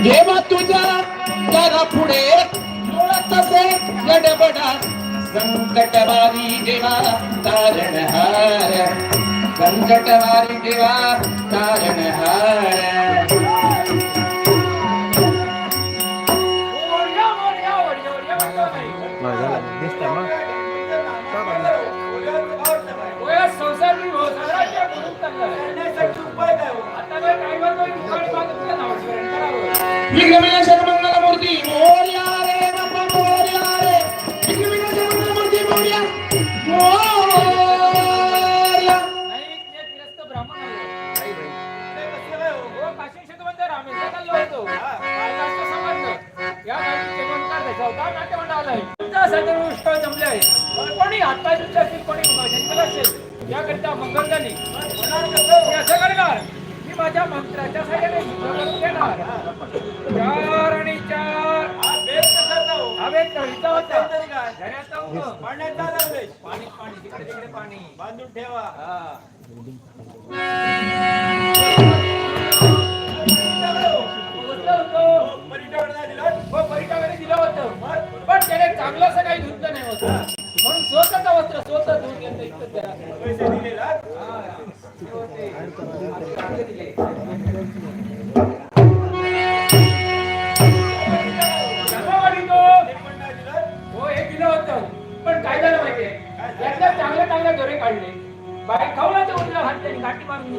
देवा तुझा जरा पुढे तसे गडबडा संकटवारी देवा तारणहार संकटवारी देवा तारणहार विघ्नविनाशक मंगलमूर्ती मोरया रे बाप्पा मोरया रे विघ्नविनाशक मंगलमूर्ती मोरया मोरया नाही ते गिरस्त ब्राह्मण आहे ते कसले हो काशी क्षेत्रमध्ये रामेश्वर चाललो होतो महाराष्ट्र संबंध या गावी जेवणकार त्याचा होता नाट्य मंडळ आलाय त्यासाठी उत्सव जमले आहे कोणी हातपाय असेल कोणी शंकर असेल याकरिता मंगलदानी असं करणार मी माझ्या मंत्राच्या सहाय्याने करून घेणार 4 आणि 4 हवेत कविता होता घरात पाण्यात पाणी पाणी तिकडे पाणी बांधून ठेवा परिटाकडे दिलं होतं पण त्याने चांगलं असं काही धुतलं नाही होतं म्हणून स्वतःचं वस्त्र स्वतः धुवून घेतलं इतकं पैसे दिलेला हो हे दिलं होतं पण काय झालं माहितीये यातल्या चांगल्या चांगल्या दोरे काढले बाहेर खाऊला तर उरलं हात त्यांनी गाठी मारून